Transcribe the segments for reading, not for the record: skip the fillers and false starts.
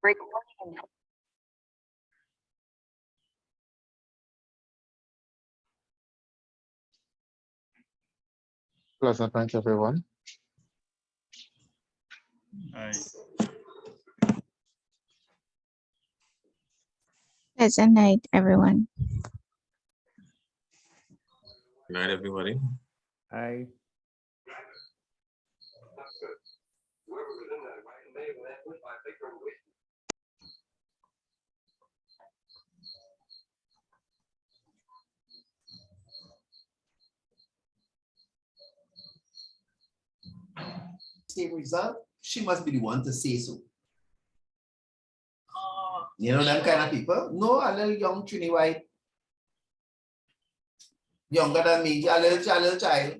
Recording. Pleasant night, everyone. Hi. Pleasant night, everyone. Good night, everybody. Hi. Same result, she must be the one to say so. You know them kind of people? No, a little young Trini White. Younger than me, a little child.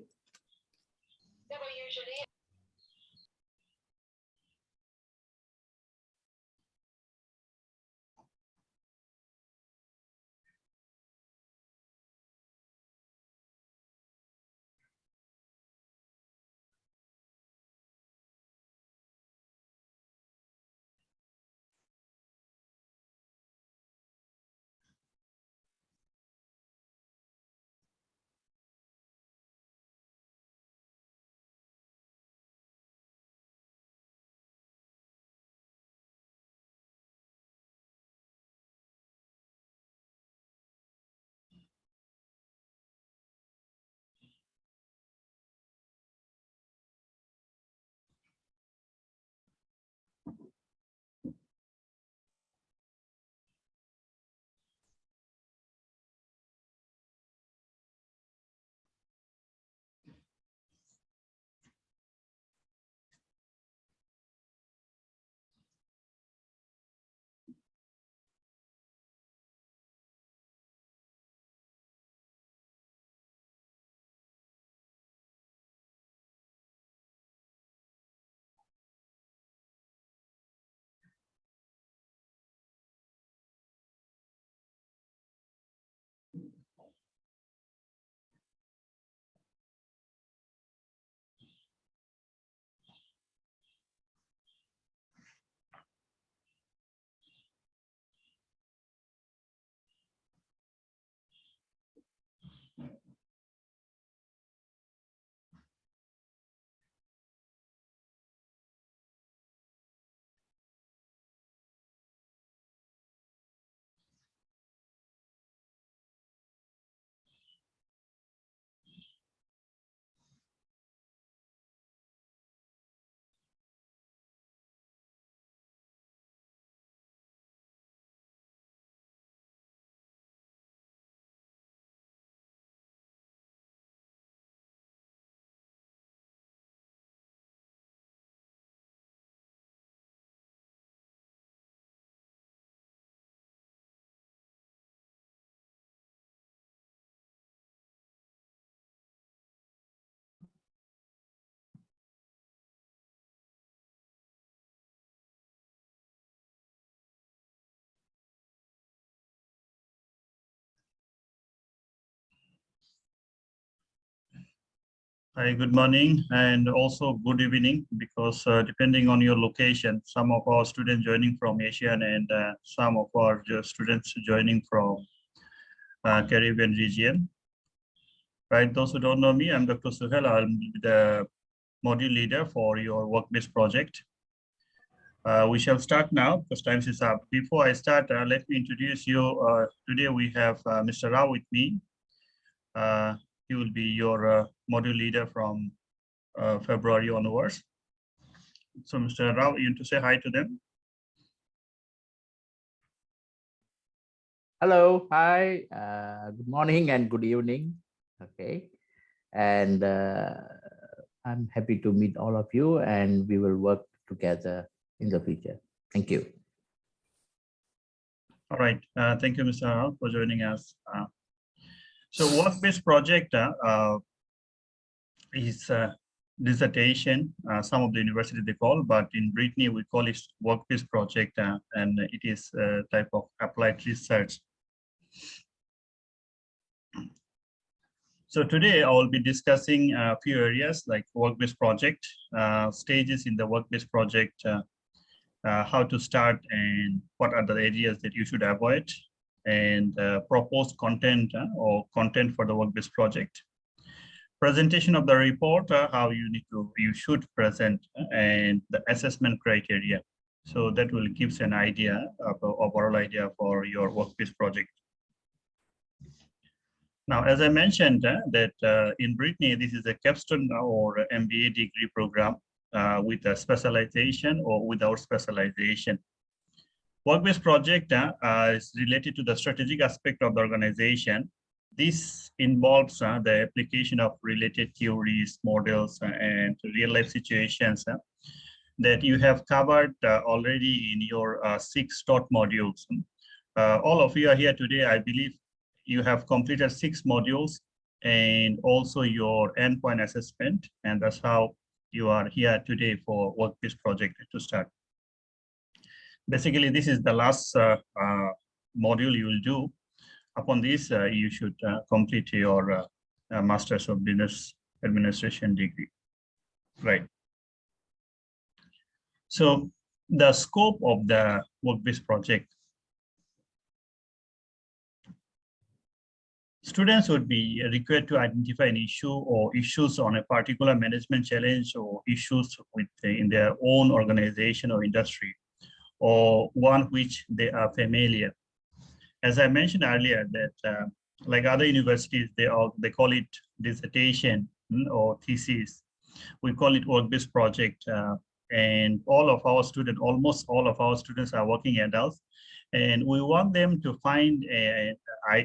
Hi, good morning and also good evening, because depending on your location, some of our students joining from Asian and some of our students joining from Caribbean region. Right, those who don't know me, I'm Dr. Suhel. I'm the module leader for your work-based project. We shall start now because time is up. Before I start, let me introduce you. Today we have Mr. Rao with me. He will be your module leader from February onwards. So Mr. Rao, you want to say hi to them? Hello, hi, good morning and good evening. Okay, and I'm happy to meet all of you, and we will work together in the future. Thank you. All right, thank you, Mr. Rao, for joining us. So work-based project is dissertation, some of the university they call, but in Brittany we call it work-based project, and it is a type of applied research. So today I will be discussing a few areas like work-based project, stages in the work-based project, how to start and what are the areas that you should avoid, and proposed content or content for the work-based project. Presentation of the report, how you should present, and the assessment criteria. So that will give an idea of overall idea for your work-based project. Now, as I mentioned, that in Brittany, this is a capstone or MBA degree program with a specialization or without specialization. Work-based project is related to the strategic aspect of the organization. This involves the application of related theories, models, and real-life situations that you have covered already in your 6 taught modules. All of you are here today, I believe you have completed 6 modules and also your endpoint assessment, and that's how you are here today for work-based project to start. Basically, this is the last module you will do. Upon this, you should complete your Master's of Business Administration degree, right? So the scope of the work-based project. Students would be required to identify an issue or issues on a particular management challenge or issues in their own organization or industry, or one which they are familiar. As I mentioned earlier, that like other universities, they call it dissertation or thesis. We call it work-based project, and all of our students, almost all of our students are working adults, and we want them to find an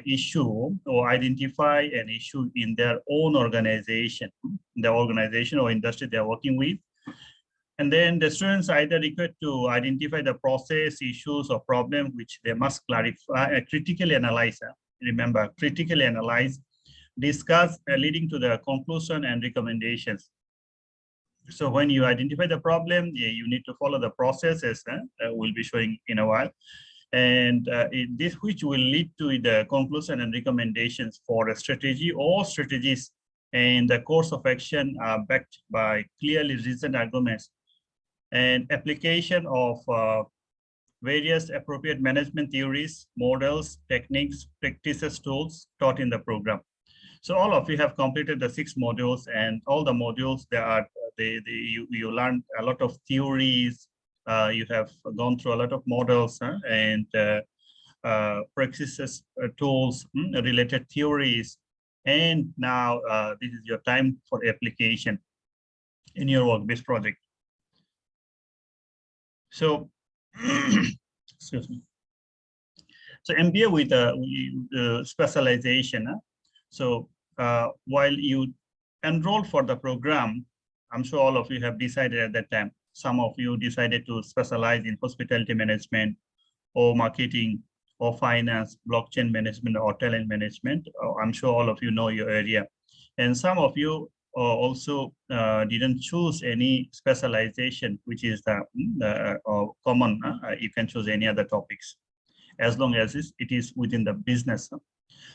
issue or identify an issue in their own organization, the organization or industry they are working with. And then the students are either required to identify the process, issues, or problem which they must clarify, critically analyze. Remember, critically analyze, discuss, leading to the conclusion and recommendations. So when you identify the problem, you need to follow the processes we'll be showing in a while. And this which will lead to the conclusion and recommendations for a strategy or strategies, and the course of action are backed by clearly reasoned arguments and application of various appropriate management theories, models, techniques, practices, tools taught in the program. So all of you have completed the 6 modules, and all the modules you learned a lot of theories. You have gone through a lot of models and practices, tools, related theories, and now this is your time for application in your work-based project. So, excuse me. So MBA with specialization. So while you enroll for the program, I'm sure all of you have decided at that time. Some of you decided to specialize in hospitality management or marketing or finance, blockchain management or talent management. I'm sure all of you know your area. And some of you also didn't choose any specialization, which is the common. You can choose any other topics as long as it is within the business.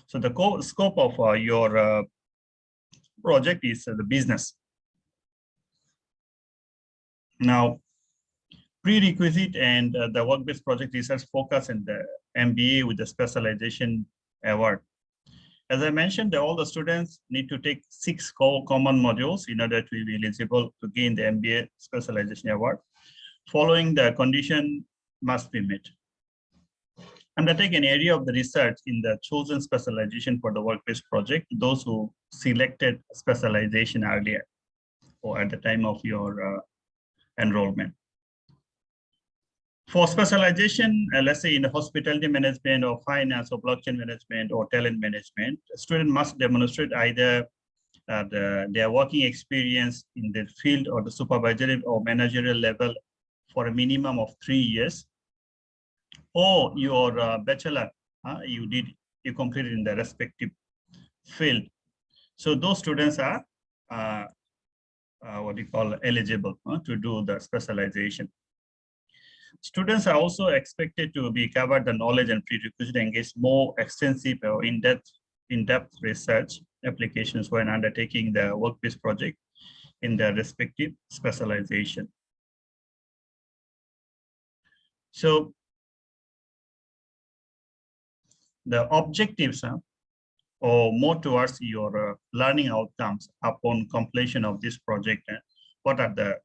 So the scope of your project is the business. Now, prerequisite and the work-based project research focus and the MBA with the specialization award. As I mentioned, all the students need to take 6 common modules in order to be eligible to gain the MBA specialization award. Following the condition must be met. Undertake an area of the research in the chosen specialization for the work-based project, those who selected specialization earlier or at the time of your enrollment. For specialization, let's say in the hospitality management or finance or blockchain management or talent management, a student must demonstrate either their working experience in the field or the supervisory or managerial level for a minimum of 3 years, or your bachelor you completed in the respective field. So those students are what we call eligible to do the specialization. Students are also expected to be covered the knowledge and prerequisite engage more extensive or in-depth research applications when undertaking the work-based project in their respective specialization. So the objectives or more towards your learning outcomes upon completion of this project. What are the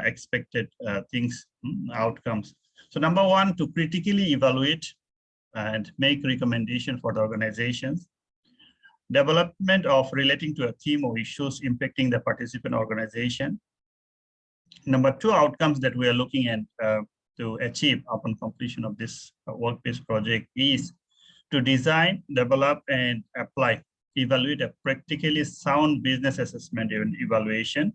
expected things, outcomes? So number one, to critically evaluate and make recommendation for the organizations. Development of relating to a theme or issues impacting the participant organization. Number two, outcomes that we are looking at to achieve upon completion of this work-based project is to design, develop, and apply, evaluate a practically sound business assessment and evaluation,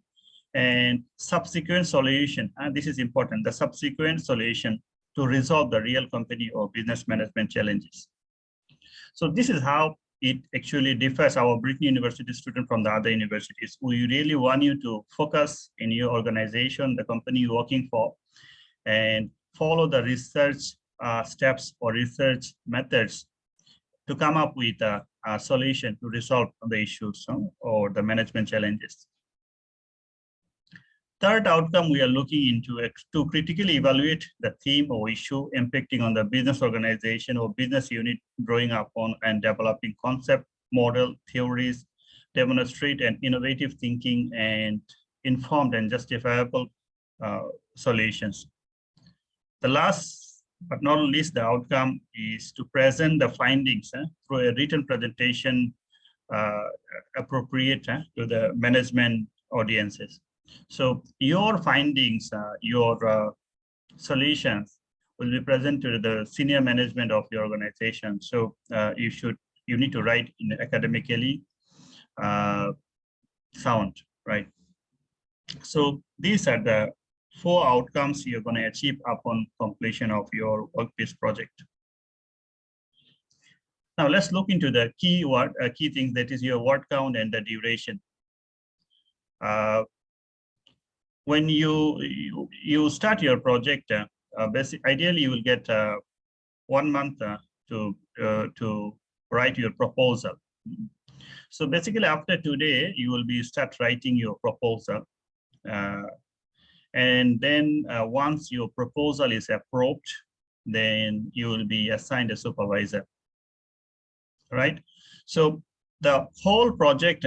and subsequent solution. And this is important, the subsequent solution to resolve the real company or business management challenges. So this is how it actually differs our Brittany University student from the other universities. We really want you to focus in your organization, the company you're working for, and follow the research steps or research methods to come up with a solution to resolve the issues or the management challenges. Third outcome we are looking into to critically evaluate the theme or issue impacting on the business organization or business unit, drawing upon and developing concept, model, theories, demonstrate and innovative thinking and informed and justifiable solutions. The last but not least, the outcome is to present the findings through a written presentation appropriate to the management audiences. So your findings, your solutions will be presented to the senior management of your organization. So you need to write in academically sound, right? So these are the 4 outcomes you're going to achieve upon completion of your work-based project. Now let's look into the key things, that is your word count and the duration. When you start your project, ideally you will get 1 month to write your proposal. So basically after today, you will be start writing your proposal. And then once your proposal is approved, then you will be assigned a supervisor, right? So the whole project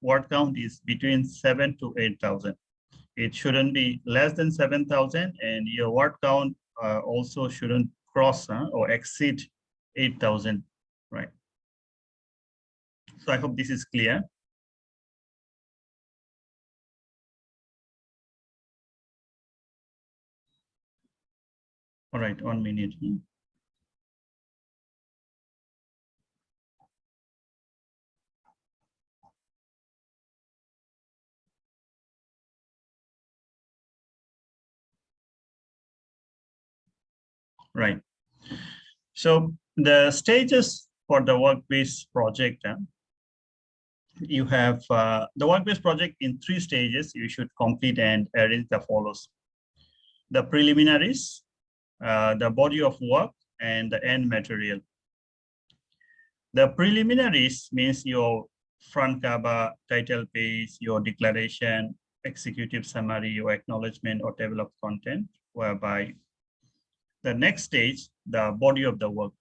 word count is between 7,000 to 8,000. It shouldn't be less than 7,000, and your word count also shouldn't cross or exceed 8,000, right? So I hope this is clear. All right, 1 minute. Right. So the stages for the work-based project, you have the work-based project in 3 stages. You should complete and arrange the follows: the preliminaries, the body of work, and the end material. The preliminaries means your front cover, title page, your declaration, executive summary, your acknowledgement or table of content, whereby the next stage, the body of the work.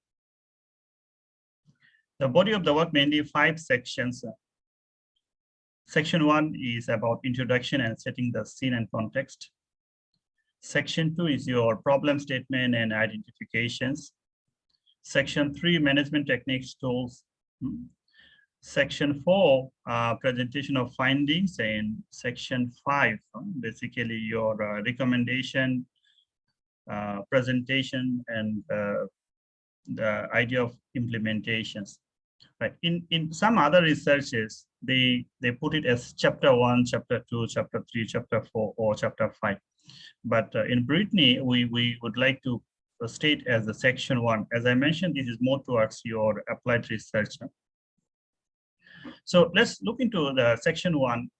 The body of the work mainly 5 sections. Section 1 is about introduction and setting the scene and context. Section 2 is your problem statement and identifications. Section 3, management techniques, tools. Section 4, presentation of findings, and Section 5, basically your recommendation, presentation, and the idea of implementations. Right. In some other researches, they put it as chapter 1, chapter 2, chapter 3, chapter 4, or chapter 5. But in Brittany, we would like to state as the section 1. As I mentioned, this is more towards your applied research. So let's look into the section 1.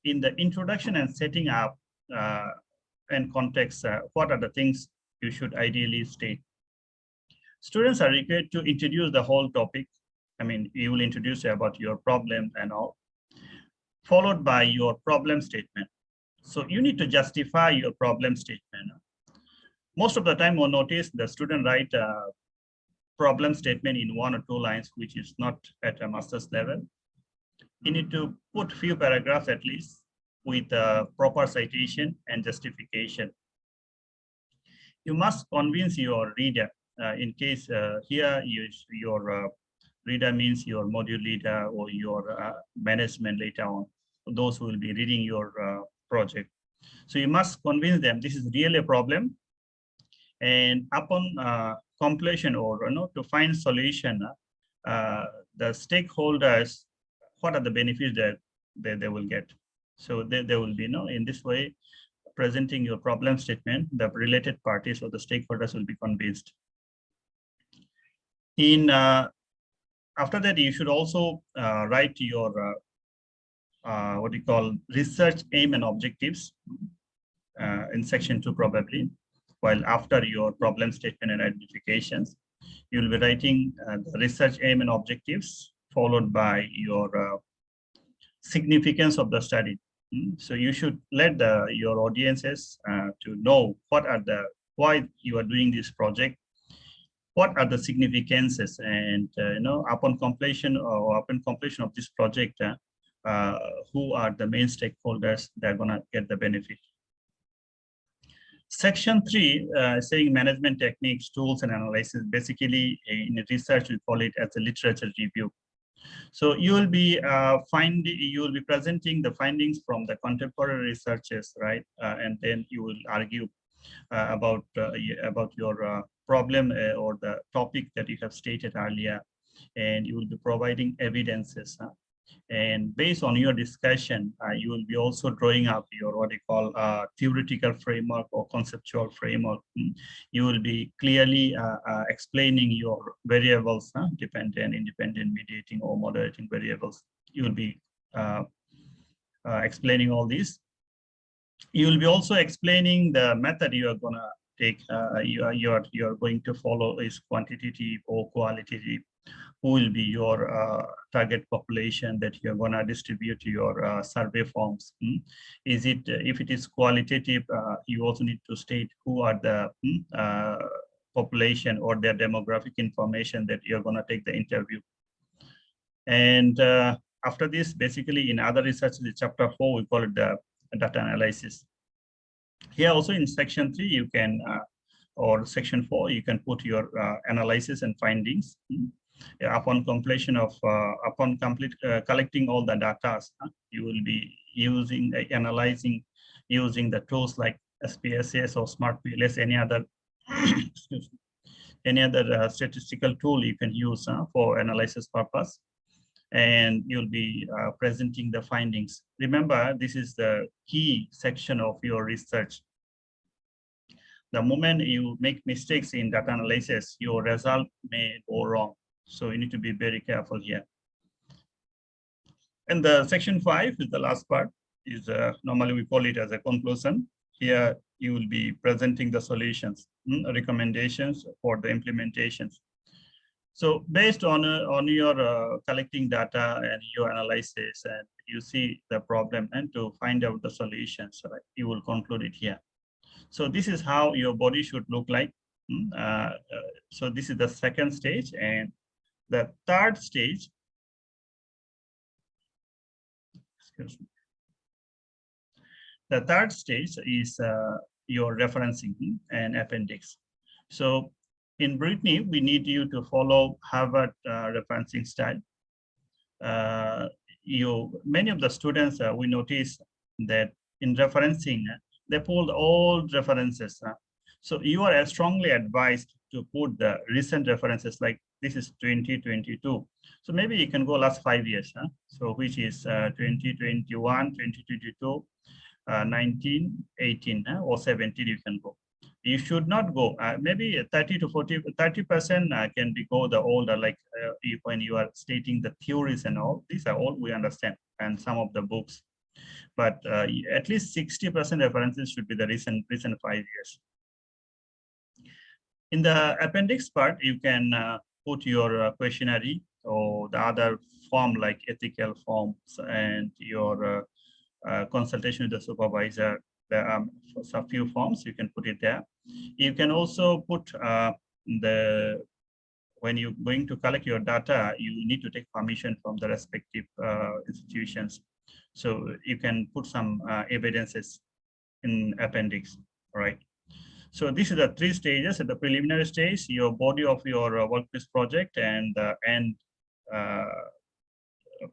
In the introduction and setting up and context, what are the things you should ideally state? Students are required to introduce the whole topic. I mean, you will introduce about your problem and all, followed by your problem statement. So you need to justify your problem statement. Most of the time we'll notice the student write a problem statement in 1 or 2 lines, which is not at a master's level. You need to put few paragraphs at least with a proper citation and justification. You must convince your reader. In case here your reader means your module leader or your management later on, those who will be reading your project. So you must convince them this is really a problem. And upon completion or to find solution, the stakeholders, what are the benefits that they will get? So they will be, in this way, presenting your problem statement, the related parties or the stakeholders will be convinced. After that, you should also write your what you call research aim and objectives in section 2 probably. While after your problem statement and identifications, you will be writing the research aim and objectives followed by your significance of the study. So you should let your audiences to know why you are doing this project, what are the significances, and upon completion of this project, who are the main stakeholders that are gonna get the benefit. Section 3, saying management techniques, tools, and analysis. Basically, in research, we call it as a literature review. So you will be presenting the findings from the contemporary researchers, right? And then you will argue about your problem or the topic that you have stated earlier, and you will be providing evidences. And based on your discussion, you will be also drawing up your what you call theoretical framework or conceptual framework. You will be clearly explaining your variables, dependent, independent, mediating, or moderating variables. You will be explaining all these. You will be also explaining the method you are going to take. You are going to follow is quantitative or qualitative. Who will be your target population that you're going to distribute your survey forms? Is it, if it is qualitative, you also need to state who are the population or their demographic information that you're going to take the interview. And after this, basically in other research, in chapter 4, we call it the data analysis. Here also in section 3, you can, or section 4, you can put your analysis and findings. Upon completion of, collecting all the data, you will be analyzing using the tools like SPSS or SmartPLS, any other, any other statistical tool you can use for analysis purpose. And you'll be presenting the findings. Remember, this is the key section of your research. The moment you make mistakes in data analysis, your result may go wrong. So you need to be very careful here. And the section 5 is the last part. Is normally we call it as a conclusion. Here you will be presenting the solutions, recommendations for the implementations. So based on your collecting data and your analysis, and you see the problem and to find out the solutions, right, you will conclude it here. So this is how your body should look like. So this is the second stage, and the third stage, excuse me. The third stage is your referencing and appendix. So in Brittany, we need you to follow Harvard referencing style. Many of the students, we notice that in referencing, they pulled old references. So you are strongly advised to put the recent references, like this is 2022. So maybe you can go last 5 years. So which is 2021, 2022, 19, 18, or 17, you can go. You should not go, maybe 30 to 30% can be go the older, like when you are stating the theories and all, these are all we understand, and some of the books. But at least 60% references should be the recent 5 years. In the appendix part, you can put your questionnaire or the other form like ethical forms and your consultation with the supervisor, There are a few forms, you can put it there. You can also put when you're going to collect your data, you need to take permission from the respective institutions. So you can put some evidences in appendix, right? So these are the 3 stages. At the preliminary stage, your body of your work-based project and the end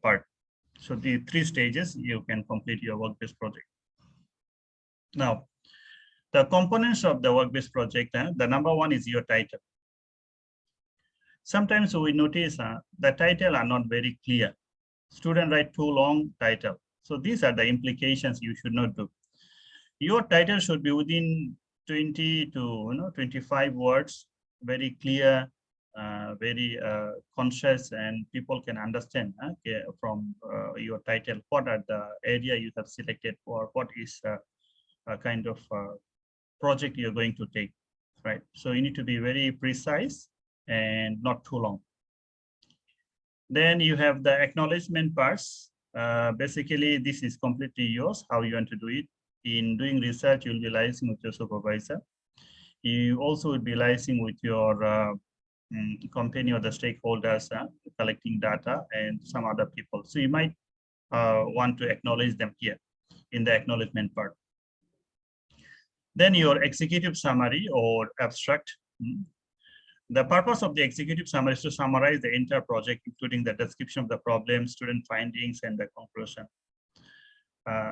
part. So the 3 stages, you can complete your work-based project. Now, the components of the work-based project, the number 1 is your title. Sometimes we notice the title are not very clear. Student write too long title. So these are the implications you should not do. Your title should be within 20 to 25 words, very clear, very conscious, and people can understand from your title what are the area you have selected for, what is a kind of project you're going to take, right? So you need to be very precise and not too long. Then you have the acknowledgement parts. Basically, this is completely yours, how you want to do it. In doing research, you'll be liaising with your supervisor. You also will be liaising with your company or the stakeholders, collecting data and some other people. So you might want to acknowledge them here in the acknowledgement part. Then your executive summary or abstract. The purpose of the executive summary is to summarize the entire project, including the description of the problem, student findings, and the conclusion.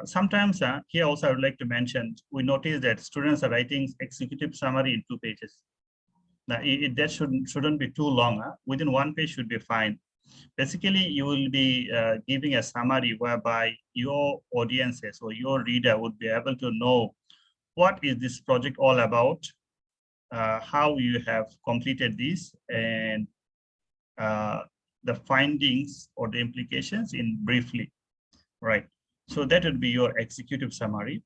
Sometimes here also I would like to mention, we notice that students are writing executive summary in 2 pages. Now that shouldn't be too long. Within 1 page should be fine. Basically, you will be giving a summary whereby your audiences or your reader would be able to know what is this project all about, how you have completed this, and the findings or the implications in briefly, right? So that would be your executive summary.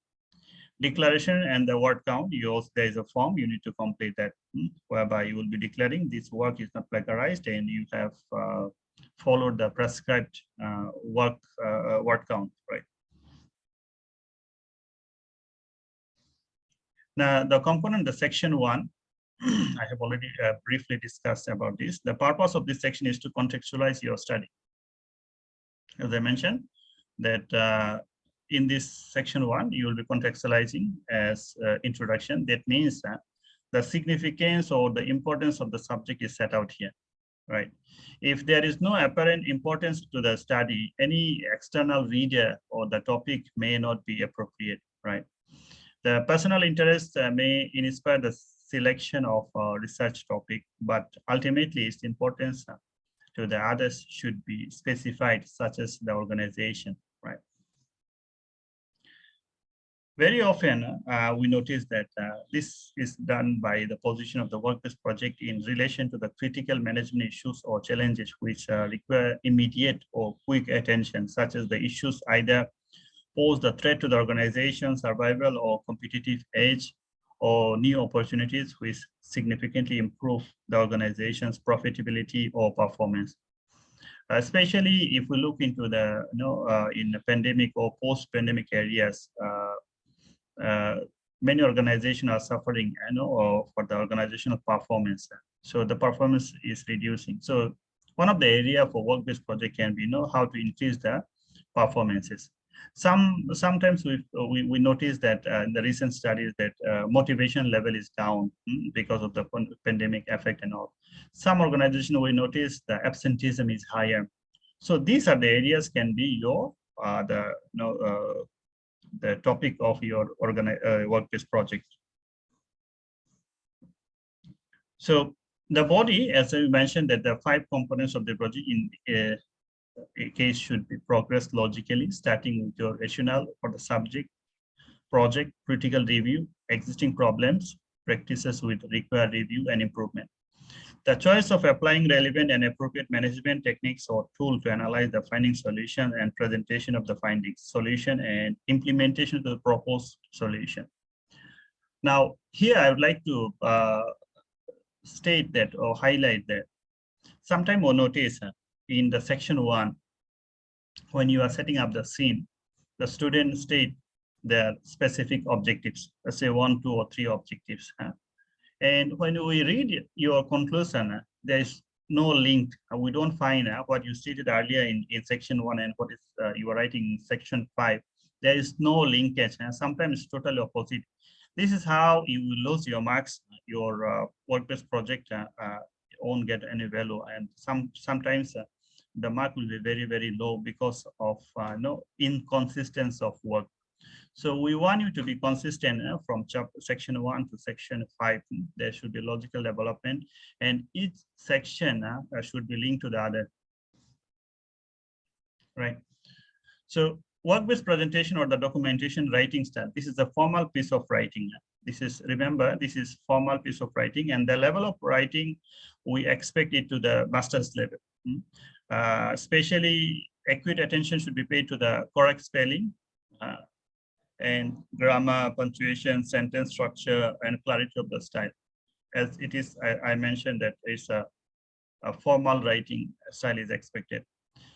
Declaration and the word count, there is a form, you need to complete that, whereby you will be declaring this work is not plagiarized and you have followed the prescribed word count, right? Now, the component, the section 1, I have already briefly discussed about this. The purpose of this section is to contextualize your study. As I mentioned, that in this section 1, you will be contextualizing as introduction. That means the significance or the importance of the subject is set out here, right? If there is no apparent importance to the study, any external reader or the topic may not be appropriate, right? The personal interest may inspire the selection of a research topic, but ultimately its importance to the others should be specified, such as the organization, right? Very often, we notice that this is done by the position of the work-based project in relation to the critical management issues or challenges which require immediate or quick attention, such as the issues either pose the threat to the organization's survival or competitive edge, or new opportunities which significantly improve the organization's profitability or performance. Especially if we look into the, in the pandemic or post-pandemic areas, many organizations are suffering, for the organizational performance. So the performance is reducing. So one of the area for work-based project can be, how to increase the performances. Sometimes we notice that in the recent studies that motivation level is down because of the pandemic effect and all. Some organizations we notice the absenteeism is higher. So these are the areas can be your the topic of your work-based project. So the body, as I mentioned, that the 5 components of the project in a case should be progressed logically, starting with your rationale for the subject, project, critical review, existing problems, practices with required review and improvement. The choice of applying relevant and appropriate management techniques or tool to analyze the finding solution and presentation of the findings, solution and implementation of the proposed solution. Now, here I would like to state that or highlight that sometime we'll notice in the section 1, when you are setting up the scene, the student state their specific objectives, let's say 1, 2, or 3 objectives. And when we read your conclusion, there is no link. We don't find what you stated earlier in section 1 and what is you are writing in section 5. There is no linkage. Sometimes it's totally opposite. This is how you will lose your marks. Your work-based project won't get any value, and sometimes the mark will be very, very low because of no inconsistency of work. So we want you to be consistent from section 1 to section 5. There should be logical development, and each section should be linked to the other. Right. So work-based presentation or the documentation writing style. This is a formal piece of writing. This is, remember, this is formal piece of writing, and the level of writing, we expect it to the master's level. Especially acute attention should be paid to the correct spelling, and grammar, punctuation, sentence structure, and clarity of the style. As it is, I mentioned that it's a formal writing style is expected.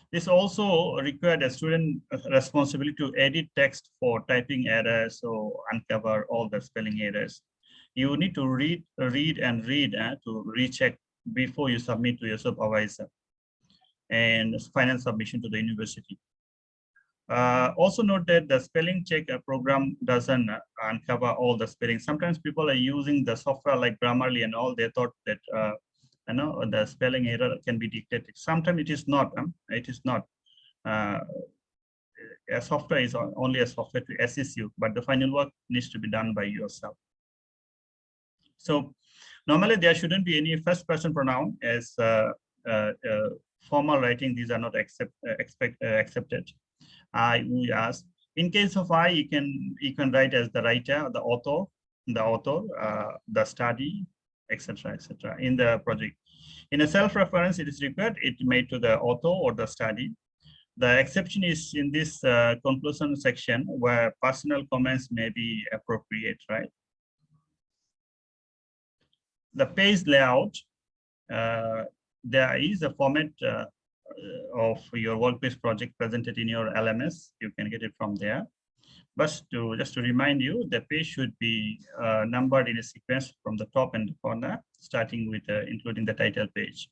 This also required a student responsibility to edit text for typing errors or uncover all the spelling errors. You need to read to recheck before you submit to your supervisor and final submission to the university. Also note that the spelling check program doesn't uncover all the spelling. Sometimes people are using the software like Grammarly and all. They thought that the spelling error can be detected. Sometimes it is not. It is not. A software is only a software to assist you, but the final work needs to be done by yourself. So normally there shouldn't be any first person pronoun as formal writing. These are not accepted. We ask, in case of I, you can write as the writer, the author, the study, etc., in the project. In a self-reference, it is required it made to the author or the study. The exception is in this conclusion section where personal comments may be appropriate, right? The page layout, there is a format of your work-based project presented in your LMS. You can get it from there. But just to remind you, the page should be numbered in a sequence from the top and the corner, starting with including the title page.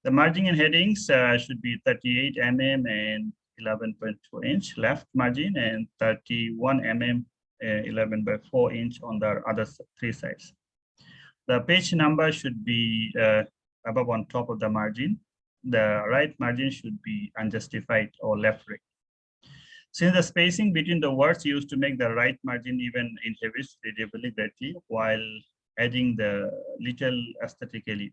The margin and headings should be 38 mm and 11.2 inch left margin and 31 mm 11/4 inch on the other 3 sides. The page number should be above on top of the margin. The right margin should be unjustified or left right. Since the spacing between the words used to make the right margin even inhibits readability while adding the little aesthetically.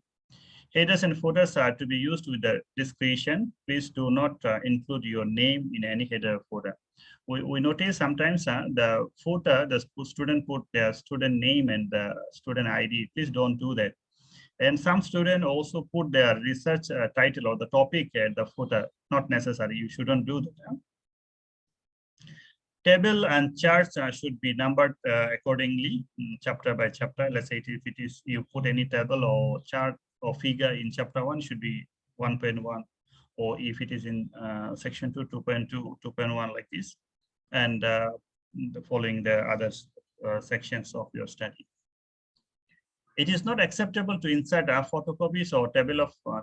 Headers and footers are to be used with the discretion. Please do not include your name in any header or footer. We notice sometimes the footer, the student put their student name and the student ID. Please don't do that. And some students also put their research title or the topic at the footer. Not necessary. You shouldn't do that. Table and charts should be numbered accordingly, chapter by chapter. Let's say if it is you put any table or chart or figure in chapter 1 should be 1.1, or if it is in section 2, 2.2, 2.1 like this, and following the other sections of your study. It is not acceptable to insert photocopies or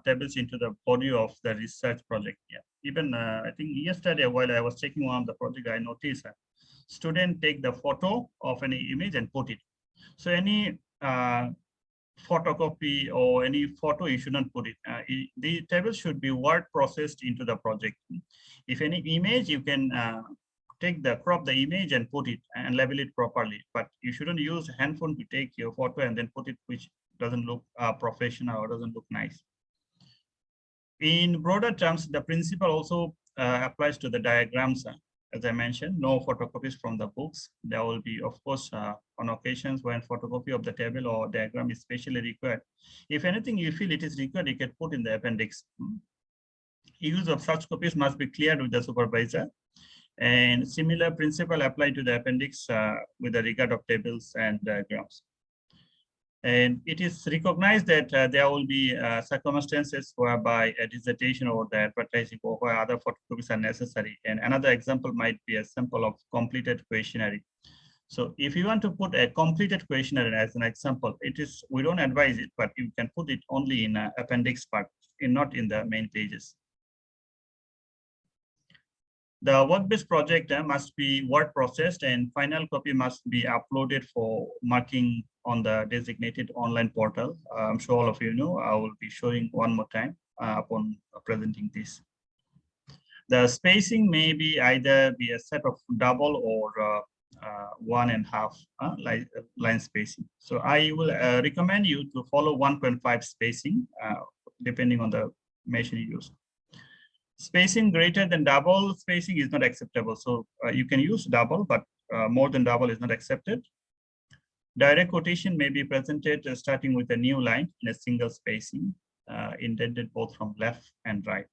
tables into the body of the research project. Yeah. Even I think yesterday while I was checking on the project, I noticed students take the photo of any image and put it. So any photocopy or any photo, you shouldn't put it. The table should be word processed into the project. If any image, you can crop the image and put it and label it properly, but you shouldn't use handphone to take your photo and then put it, which doesn't look professional or doesn't look nice. In broader terms, the principle also applies to the diagrams. As I mentioned, no photocopies from the books. There will be, of course, on occasions when photocopy of the table or diagram is specially required. If anything you feel it is required, you can put in the appendix. Use of such copies must be cleared with the supervisor. And similar principle apply to the appendix with the regard of tables and diagrams. And it is recognized that there will be circumstances whereby a dissertation or the advertising or where other photocopies are necessary. And another example might be a sample of completed questionnaire. So if you want to put a completed questionnaire as an example, we don't advise it, but you can put it only in appendix part, not in the main pages. The work-based project must be word processed and final copy must be uploaded for marking on the designated online portal. I'm sure all of you know, I will be showing one more time upon presenting this. The spacing may be either be a set of double or 1.5 line spacing. So I will recommend you to follow 1.5 spacing depending on the machine you use. Spacing greater than double spacing is not acceptable. So you can use double, but more than double is not accepted. Direct quotation may be presented starting with a new line in a single spacing, indented both from left and right.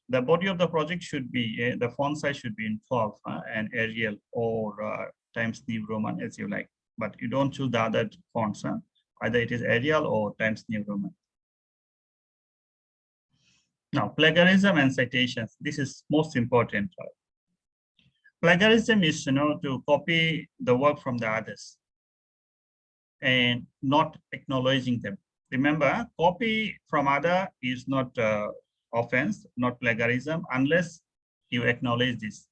The body of the project should be, the font size should be in 12 and Arial or Times New Roman as you like, but you don't choose the other fonts. Either it is Arial or Times New Roman. Now, plagiarism and citations. This is most important. Plagiarism is, to copy the work from the others and not acknowledging them. Remember, copy from other is not offense, not plagiarism, unless you acknowledge this.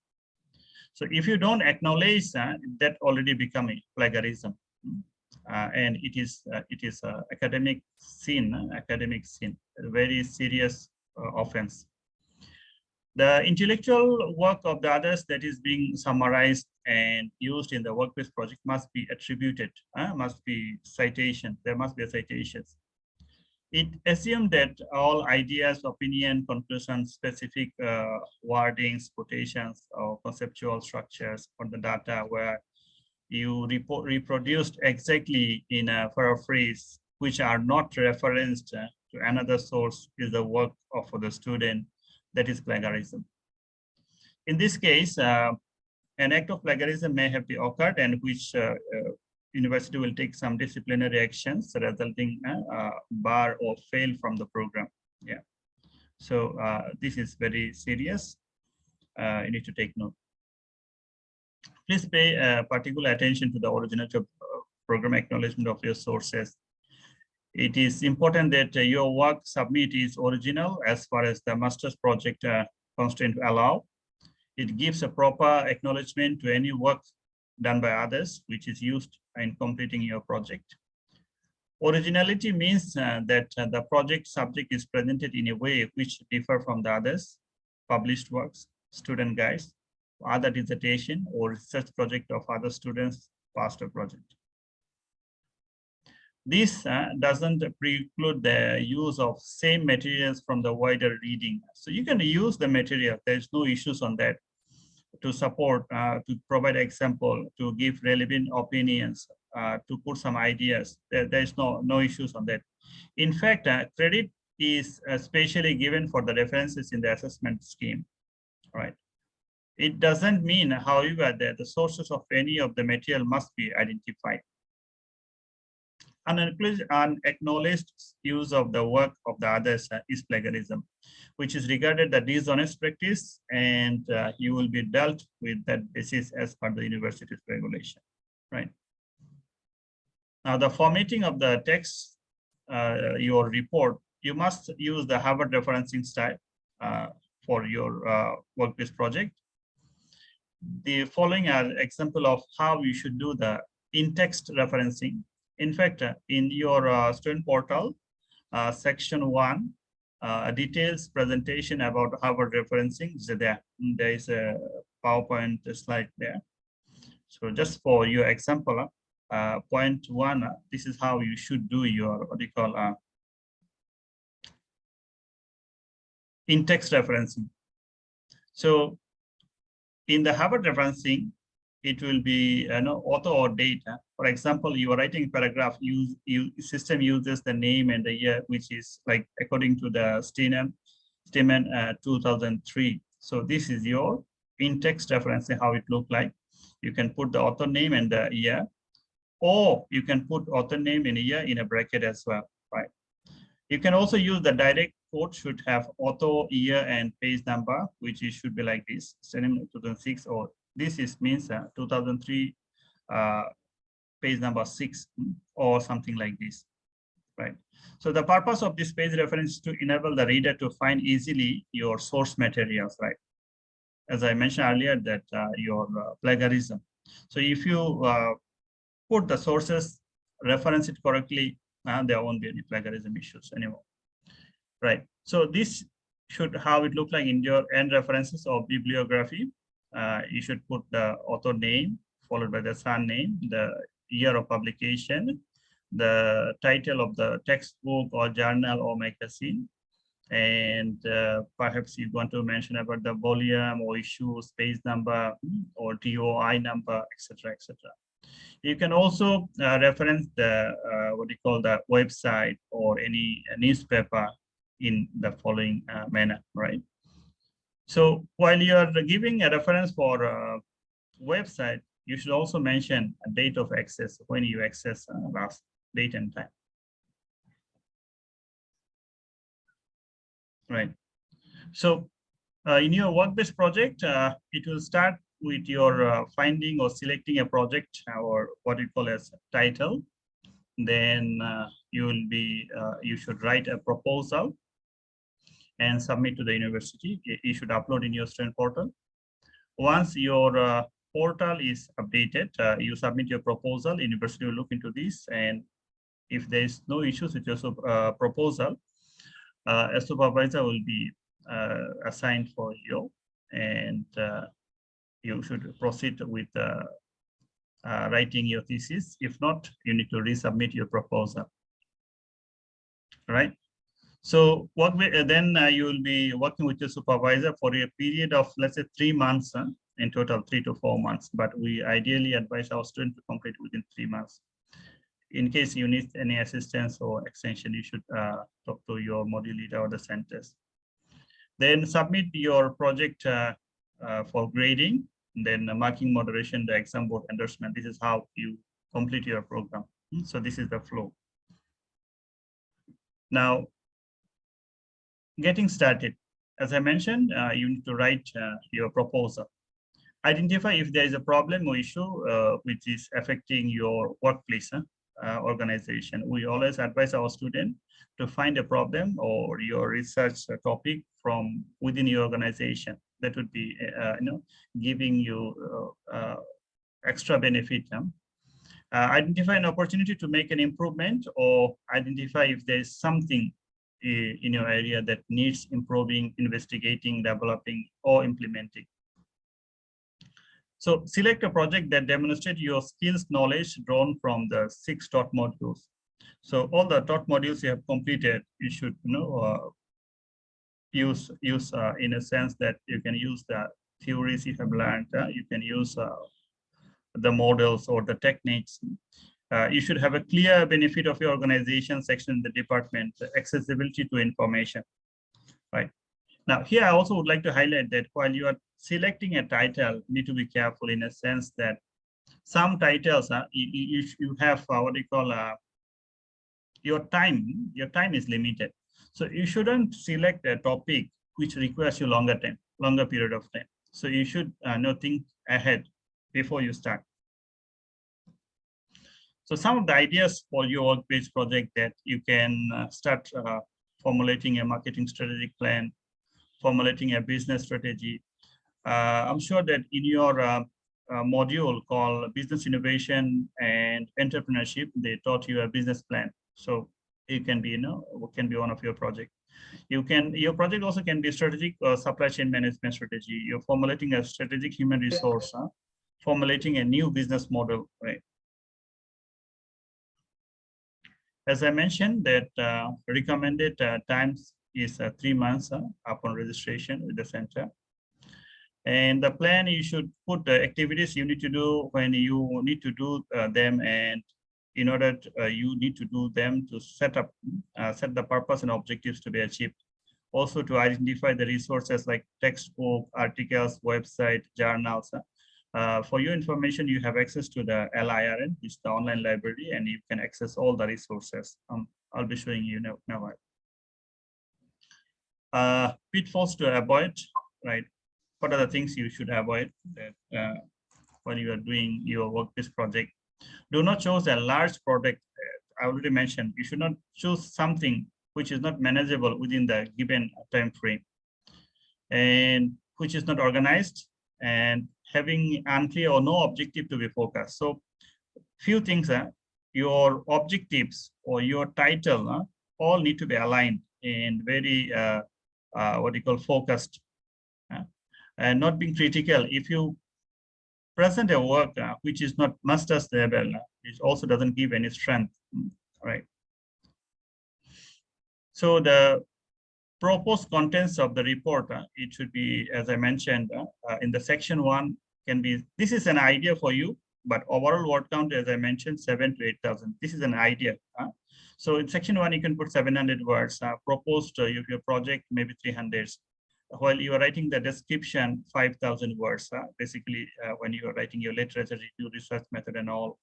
So if you don't acknowledge that already become plagiarism. And it is academic sin, a very serious offense. The intellectual work of the others that is being summarized and used in the work-based project must be attributed, must be citation. There must be citations. It assumes that all ideas, opinion, conclusions, specific wordings, quotations, or conceptual structures on the data where you reproduced exactly in a paraphrase, which are not referenced to another source, is the work of the student. That is plagiarism. In this case, an act of plagiarism may have occurred and which university will take some disciplinary actions resulting bar or fail from the program. Yeah. So this is very serious. You need to take note. Please pay particular attention to the originality of program acknowledgement of your sources. It is important that your work submit is original as far as the master's project constraint allow. It gives a proper acknowledgement to any work done by others, which is used in completing your project. Originality means that the project subject is presented in a way which differ from the others, published works, student guides, other dissertation or research project of other students, past project. This doesn't preclude the use of same materials from the wider reading. So you can use the material, there's no issues on that, to support, to provide example, to give relevant opinions, to put some ideas. There's no issues on that. In fact, credit is especially given for the references in the assessment scheme, right? It doesn't mean, however, that the sources of any of the material must be identified. Unacknowledged use of the work of the others is plagiarism, which is regarded the dishonest practice, and you will be dealt with that basis as per the university's regulation, right? Now, the formatting of the text, your report, you must use the Harvard referencing style for your work-based project. The following are example of how you should do the in-text referencing. In fact, in your student portal, section 1, details presentation about Harvard referencing is there. There is a PowerPoint slide there. So just for your example, point 1, this is how you should do your, what do you call, in-text referencing. So in the Harvard referencing, it will be author or date. For example, you are writing a paragraph, system uses the name and the year, which is like according to the statement 2003. So this is your in-text referencing, how it look like. You can put the author name and the year. or you can put author name in here in a bracket as well, right? You can also use the direct quote should have author, year, and page number, which is, should be like this, 2006, or this is means 2003, page number 6, or something like this, right? So the purpose of this page reference is to enable the reader to find easily your source materials, right? As I mentioned earlier, that your plagiarism. So if you put the sources, reference it correctly, there won't be any plagiarism issues anymore, right? So this should how it look like in your end references of bibliography. You should put the author name followed by the surname, the year of publication, the title of the textbook or journal or magazine, and perhaps you want to mention about the volume or issue, page number, or DOI number, etc., etc. You can also reference the what you call the website or any newspaper in the following manner, right? So while you are giving a reference for a website, you should also mention a date of access when you access last date and time, right? So in your work-based project, it will start with your finding or selecting a project or what you call as title. Then you should write a proposal and submit to the university. You should upload in your student portal. Once your portal is updated, you submit your proposal. University will look into this, and if there is no issues with your proposal, a supervisor will be assigned for you, and you should proceed with writing your thesis. If not, you need to resubmit your proposal, right? So then you will be working with your supervisor for a period of, let's say, 3 months, in total 3 to 4 months, but we ideally advise our students to complete within 3 months. In case you need any assistance or extension, you should talk to your module leader or the centers. Then submit your project for grading, then marking, moderation, the exam board endorsement. This is how you complete your program. So this is the flow. Now, getting started, as I mentioned, you need to write your proposal. Identify if there is a problem or issue which is affecting your workplace organization. We always advise our students to find a problem or your research topic from within your organization. That would be, giving you extra benefit. Identify an opportunity to make an improvement, or identify if there is something in your area that needs improving, investigating, developing, or implementing. So select a project that demonstrates your skills knowledge drawn from the 6 taught modules. So all the taught modules you have completed, you should use in a sense that you can use the theories you have learned. You can use the models or the techniques. You should have a clear benefit of your organization section in the department, accessibility to information, right? Now, here I also would like to highlight that while you are selecting a title, you need to be careful in a sense that some titles, you have what you call your time is limited. So you shouldn't select a topic which requires you longer period of time. So you should think ahead before you start. So some of the ideas for your work-based project that you can start formulating a marketing strategic plan, formulating a business strategy. I'm sure that in your module called Business Innovation and Entrepreneurship, they taught you a business plan. So it can be, can be one of your projects. Your project also can be strategic supply chain management strategy. You're formulating a strategic human resource, formulating a new business model, right? As I mentioned, that recommended times is 3 months upon registration with the center. And the plan, you should put the activities you need to do when you need to do them, and in order to, you need to do them to set the purpose and objectives to be achieved. Also to identify the resources like textbook, articles, website, journals, For your information, you have access to the LIRN, which is the online library, and you can access all the resources. I'll be showing you now. Pitfalls to avoid, right? What are the things you should avoid that, when you are doing your work-based project? Do not choose a large project. I already mentioned, you should not choose something which is not manageable within the given time frame and which is not organized and having unclear or no objective to be focused. So few things, your objectives or your title all need to be aligned and very what you call focused, and not being critical. If you present a work which is not master's level, it also doesn't give any strength, right? So the proposed contents of the report, it should be, as I mentioned, in the section 1 can be, this is an idea for you, but overall word count, as I mentioned, 7,000 to 8,000. This is an idea. So in section 1, you can put 700 words. Proposed your project, maybe 300. While you are writing the description, 5,000 words. Basically, when you are writing your literature review, research method and all,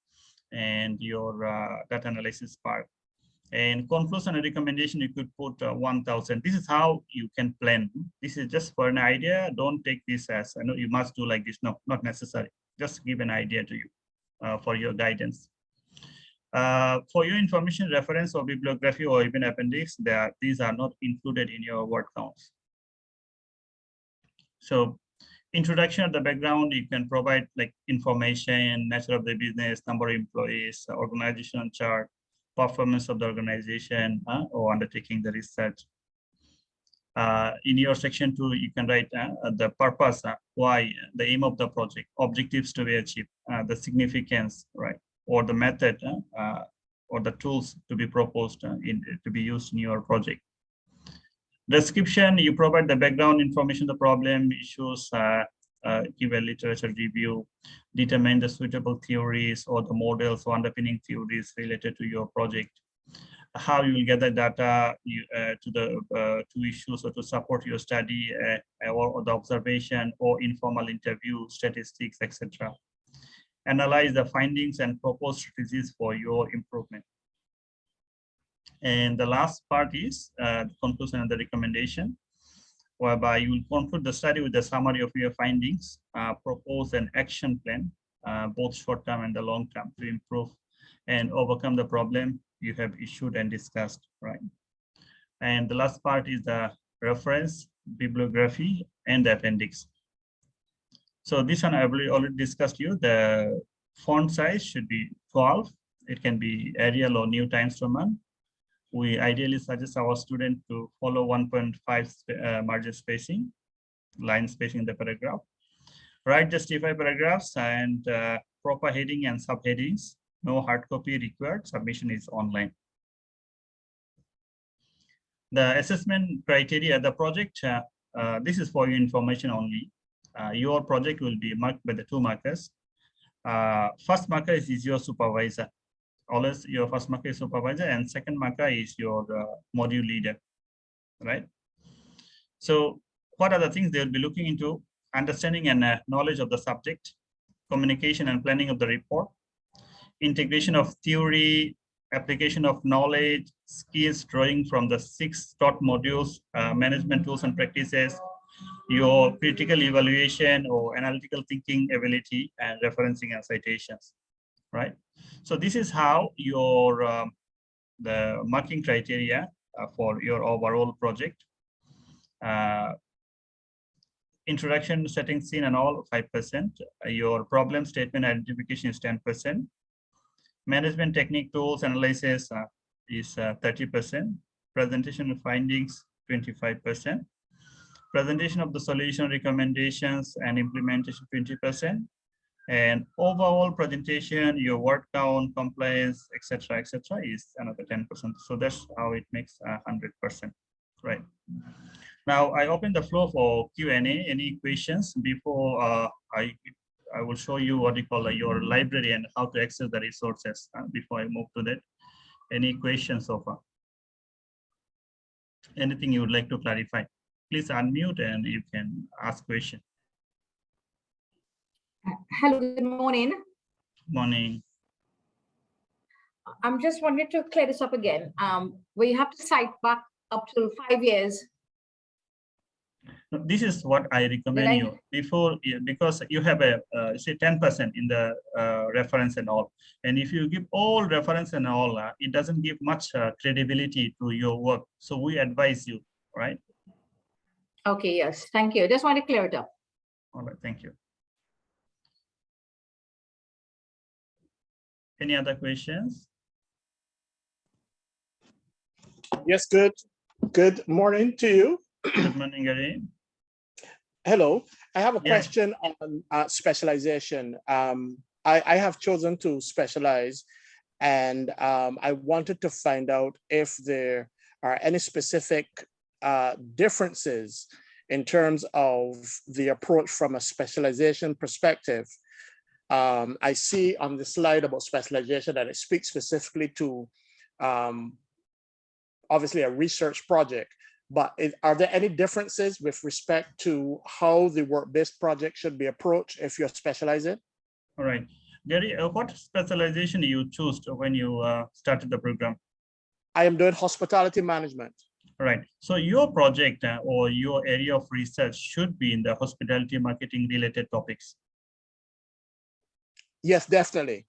and your data analysis part. And conclusion and recommendation, you could put 1,000. This is how you can plan. This is just for an idea. Don't take this as, I know you must do like this. No, not necessary. Just give an idea to you for your guidance. For your information, reference or bibliography or even appendix, these are not included in your word counts. So introduction of the background, you can provide like information, nature of the business, number of employees, organizational chart, performance of the organization or undertaking the research. In your section 2, you can write the purpose, why, the aim of the project, objectives to be achieved, the significance, right, or the method or the tools to be proposed to be used in your project. Description, you provide the background information, the problem, issues, give a literature review, determine the suitable theories or the models or underpinning theories related to your project, how you will gather data to issues or to support your study or the observation or informal interview, statistics, etc. Analyze the findings and propose strategies for your improvement. And the last part is the conclusion and the recommendation, whereby you will conclude the study with a summary of your findings, propose an action plan, both short-term and the long-term, to improve and overcome the problem you have issued and discussed, right? And the last part is the reference, bibliography, and the appendix. So this one I have already discussed you. The font size should be 12. It can be Arial or New Times Roman. We ideally suggest our student to follow 1.5 margin spacing, line spacing in the paragraph. Write justify paragraphs and proper heading and subheadings. No hard copy required. Submission is online. The assessment criteria, the project, this is for your information only. Your project will be marked by the 2 markers. First marker is your supervisor. Always your first marker is supervisor, and second marker is your module leader, right? So what are the things they'll be looking into? Understanding and knowledge of the subject, communication and planning of the report, integration of theory, application of knowledge, skills drawing from the 6 taught modules, management tools and practices, your critical evaluation or analytical thinking ability, and referencing and citations, right? So this is how your the marking criteria for your overall project. Introduction, setting scene and all, 5%. Your problem statement identification is 10%. Management technique, tools, analysis is 30%. Presentation findings, 25%. Presentation of the solution, recommendations, and implementation, 20%. And overall presentation, your word count, compliance, etc., is another 10%. So that's how it makes 100%, right? Now I open the floor for Q&A. Any questions before I will show you what you call your library and how to access the resources before I move to that. Any questions so far? Anything you would like to clarify? Please unmute and you can ask question. Hello, good morning. Morning. I'm just wanted to clear this up again. Where you have to cite back up to 5 years. This is what I recommend you before, because you have a say 10% in the reference and all. And if you give all reference and all, it doesn't give much credibility to your work. So we advise you, right? Okay, yes, thank you. Just want to clear it up. All right, thank you. Any other questions? Yes, good morning to you. Good morning, Gary. Hello, I have a Yeah. question on specialization. I have chosen to specialize, and I wanted to find out if there are any specific differences in terms of the approach from a specialization perspective. I see on the slide about specialization that it speaks specifically to obviously a research project, but are there any differences with respect to how the work-based project should be approached if you're specializing? All right, Gary, what specialization you chose when you started the program? I am doing hospitality management. All right, so your project or your area of research should be in the hospitality marketing related topics. Yes, definitely.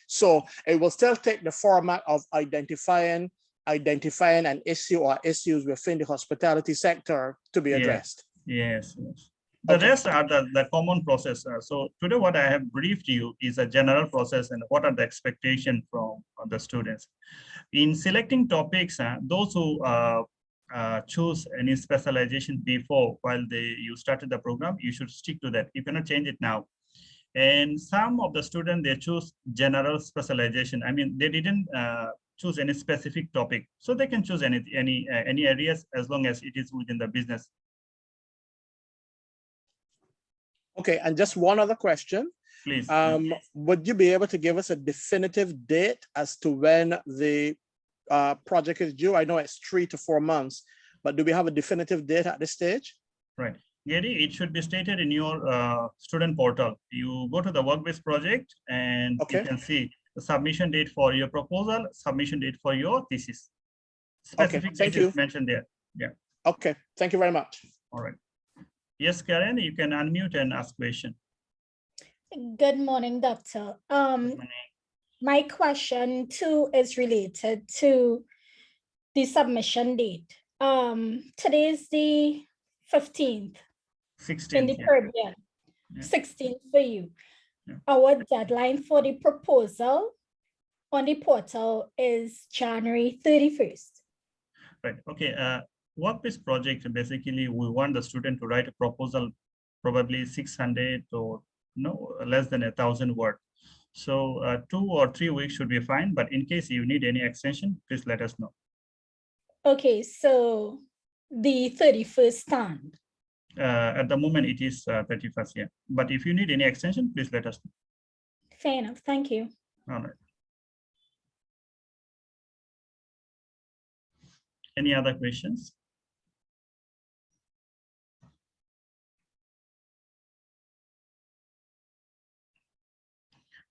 So it will still take the format of identifying an issue or issues within the hospitality sector to be addressed. Yes. The rest are the common process. So today what I have briefed you is a general process and what are the expectations from the students. In selecting topics, those who choose any specialization before while you started the program, you should stick to that. You cannot change it now. And some of the students, they choose general specialization. I mean, they didn't choose any specific topic, so they can choose any areas as long as it is within the business. Okay, and just one other question. Please. Would you be able to give us a definitive date as to when the project is due? I know it's 3 to 4 months, but do we have a definitive date at this stage? Right. Gary, it should be stated in your student portal. You go to the work-based project and you can see the submission date for your proposal, submission date for your thesis. Specific date is mentioned there. Yeah. Okay, thank you very much. All right. Yes, Karen, you can unmute and ask question. Good morning, Doctor. My question too is related to the submission date. Today is the 15th. 16th. In the Caribbean. 16th for you. Yeah. Our deadline for the proposal on the portal is January 31st. Right. Okay. Work-based project, basically, we want the student to write a proposal, probably 600 or less than 1,000 words. So 2 or 3 weeks should be fine. But in case you need any extension, please let us know. Okay, so the 31st stand. At the moment, it is 31st, yeah. But if you need any extension, please let us know. Fair enough. Thank you. All right. Any other questions?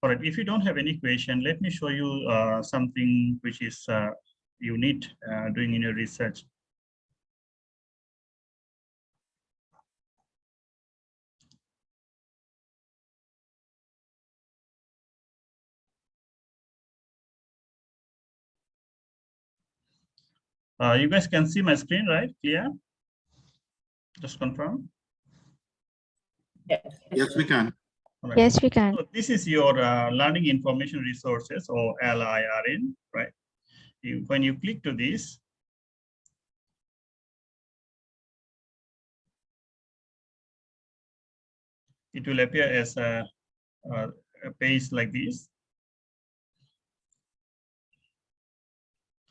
All right, if you don't have any question, let me show you something which is you need doing in your research. You guys can see my screen, right? Clear? Just confirm. Yes, we can. Right. Yes, we can. So this is your learning information resources, or LIRN, right? When you click to this, it will appear as a page like this.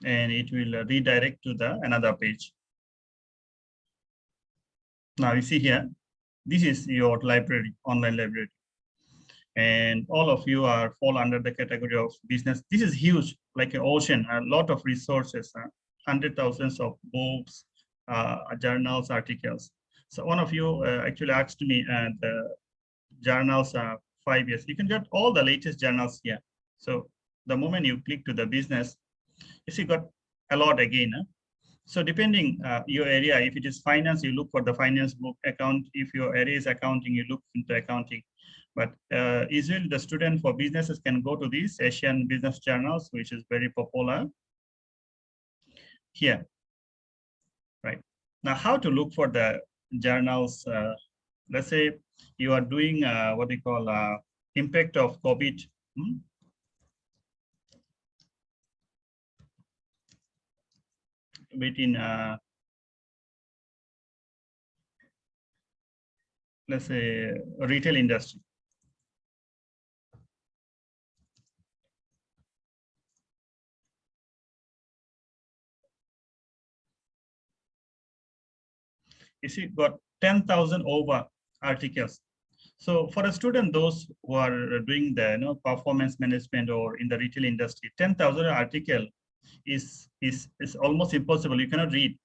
And it will redirect to another page. Now you see here, this is your library, online library. And all of you fall under the category of business. This is huge, like an ocean, a lot of resources, 100,000 of books, journals, articles. So one of you actually asked me journals 5 years. You can get all the latest journals here. So the moment you click to the business, you see got a lot again. So depending your area, if it is finance, you look for the finance book. Account, if your area is accounting, you look into accounting. But usually the student for businesses can go to these Asian business journals, which is very popular here. Right. Now, how to look for the journals? Let's say you are doing what they call impact of COVID. Within, let's say, retail industry. You see, got 10,000 over articles. So for a student, those who are doing the performance management or in the retail industry, 10,000 article is almost impossible. You cannot read.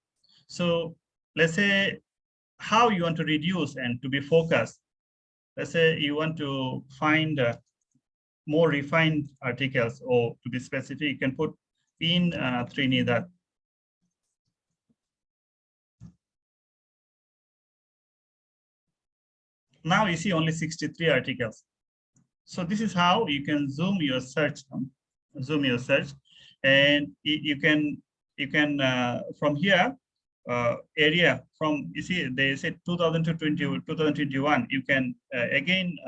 So let's say how you want to reduce and to be focused. Let's say you want to find more refined articles, or to be specific, you can put in Trinidad. Now you see only 63 articles. So this is how you can zoom your search, and you can from here area from, you see they said 2020 to 2021. You can again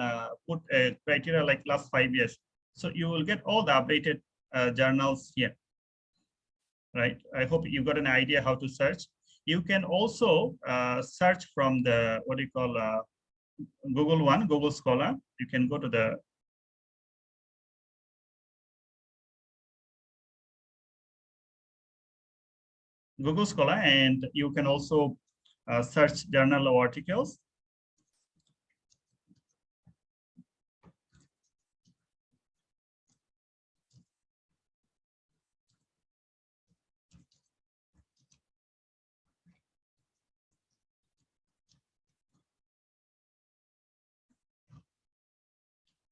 put a criteria like last 5 years. So you will get all the updated journals here. Right. I hope you got an idea how to search. You can also search from the what do you call Google Scholar. You can go to the Google Scholar, and you can also search journal or articles.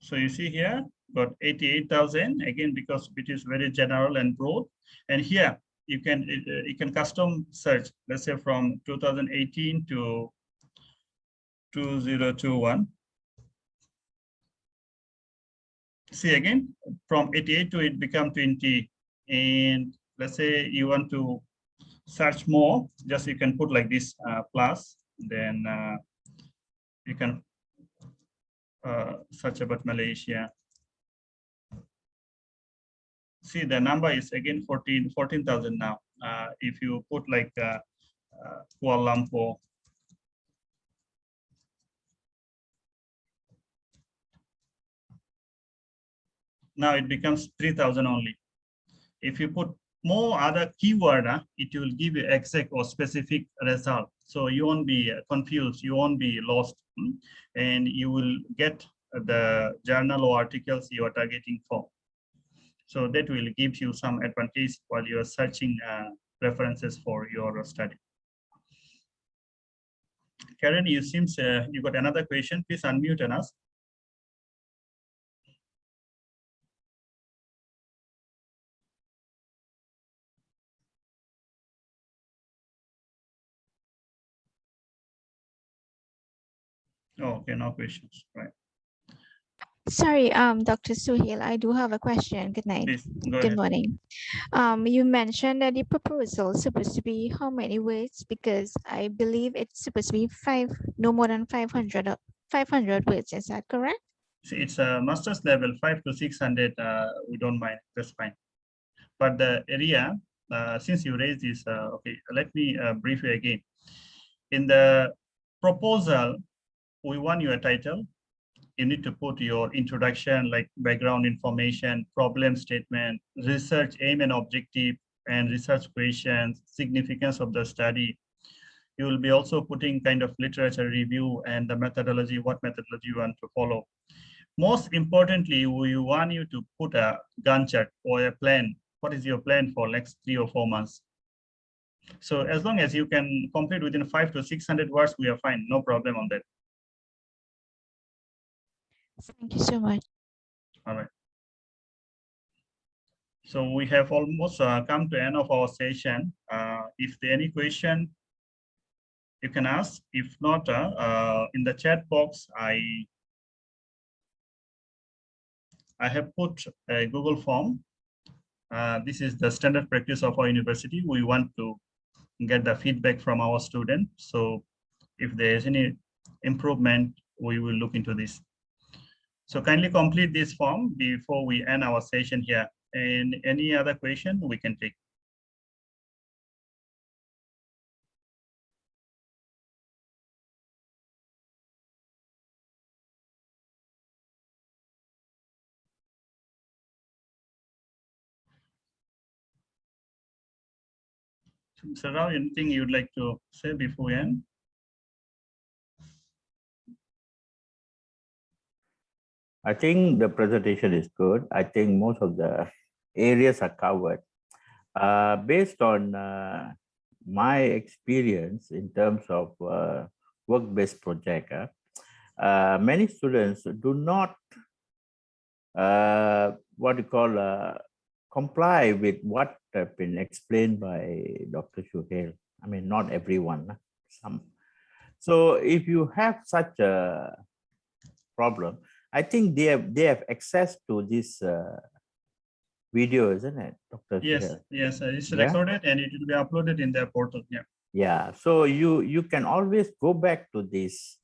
So you see here, got 88,000 again, because it is very general and broad. And here you can custom search, let's say from 2018 to 2021. See again, from 88 to it become 20. And let's say you want to search more, just you can put like this plus, then you can search about Malaysia. See, the number is again 14,000 now. If you put like Kuala Lumpur, now it becomes 3,000 only. If you put more other keyword, it will give you exact or specific result. So you won't be confused, you won't be lost, and you will get the journal or articles you are targeting for. So that will give you some advantage while you are searching references for your study. Karen, you seems you got another question. Please unmute and ask. Oh, okay, no questions, right? Sorry, Dr. Suhail, I do have a question. Good night. Please, go Good ahead. morning. You mentioned that the proposal is supposed to be how many words? Because I believe it's supposed to be no more than 500 words. Is that correct? See, it's a master's level, 500 to 600. We don't mind, that's fine. But the area, since you raised this, okay, let me brief you again. In the proposal, we want your title. You need to put your introduction, like background information, problem statement, research aim and objective, and research questions, significance of the study. You will be also putting kind of literature review and the methodology, what methodology you want to follow. Most importantly, we want you to put a Gantt chart or a plan. What is your plan for next 3 or 4 months? So as long as you can complete within 500 to 600 words, we are fine, no problem on that. Thank you so much. All right. So we have almost come to end of our session. If there any question, you can ask. If not, in the chat box, I have put a Google form. This is the standard practice of our university. We want to get the feedback from our students. So if there is any improvement, we will look into this. So kindly complete this form before we end our session here. And any other question we can take. Mr. Rao, anything you'd like to say before we end? I think the presentation is good. I think most of the areas are covered. Based on my experience in terms of work-based project, many students do not what you call comply with what have been explained by Dr. Shuhel. I mean, not everyone, some. So if you have such a problem, I think they have access to this video, isn't it, Dr. Yes, Shuhel? yes, it's Yeah? recorded and it will be uploaded in their portal. Yeah. Yeah, so you can always go back to this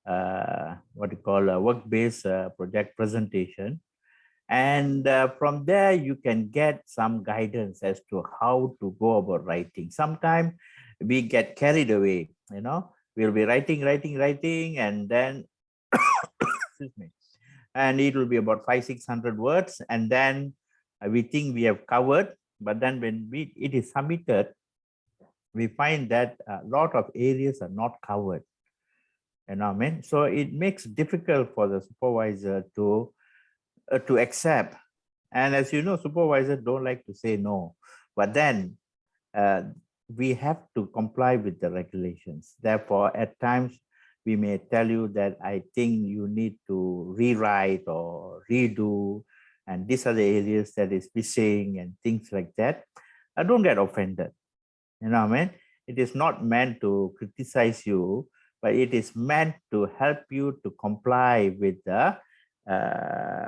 what you call a work-based project presentation, and from there you can get some guidance as to how to go about writing. Sometimes we get carried away, you know, we'll be writing, and then excuse me, and it will be about 500-600 words, and then we think we have covered, but then when it is submitted, we find that a lot of areas are not covered. You know what I mean? So it makes it difficult for the supervisor to accept. And as you know, supervisors don't like to say no. But then we have to comply with the regulations. Therefore, at times, we may tell you that I think you need to rewrite or redo, and these are the areas that is missing and things like that. I don't get offended. You know what I mean? It is not meant to criticize you, but it is meant to help you to comply with the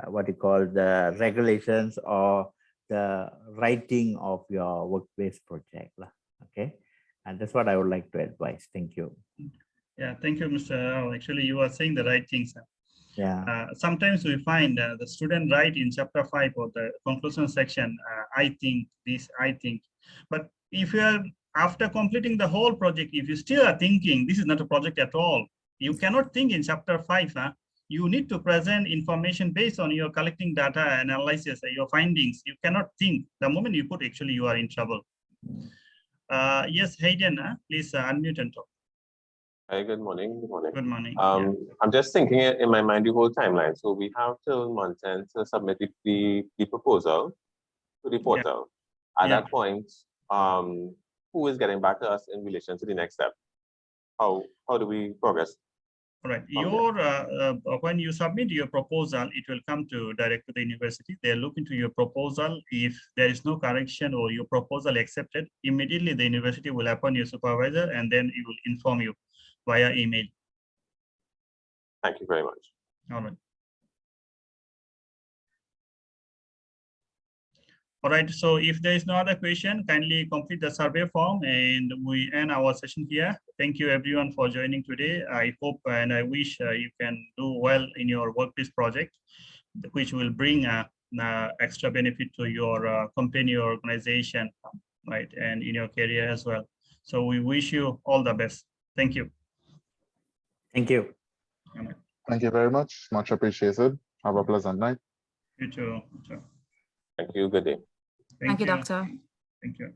what you call the regulations or the writing of your work-based project. Okay, and that's what I would like to advise. Thank you. Yeah, thank you, Mr. Rao. Actually, you are saying the right things. Yeah. Sometimes we find the student write in chapter 5 or the conclusion section, I think this, I think. But if you are, after completing the whole project, if you still are thinking, this is not a project at all, you cannot think in chapter 5. You need to present information based on your collecting data, analysis, your findings. You cannot think. The moment you put, actually, you are in trouble. Yes, Hayden, please unmute and talk. Hi, good morning. Good morning. Good morning. I'm just thinking in my mind the whole timeline. So we have till month end to submit the proposal to the portal. At that point, who is getting back to us in relation to the next step? How do we progress? All right. Your when you submit your proposal, it will come direct to the university. They look into your proposal. If there is no correction or your proposal accepted, immediately the university will appoint your supervisor, and then it will inform you via email. Thank you very much. All right. All right. So if there is no other question, kindly complete the survey form, and we end our session here. Thank you everyone for joining today. I hope and I wish you can do well in your workplace project, which will bring extra benefit to your company or organization, right, and in your career as well. So we wish you all the best. Thank you. Thank you. Thank you very much. Much appreciated. Have a pleasant night. You too. Thank you. Good day. Thank you, Doctor. Thank you.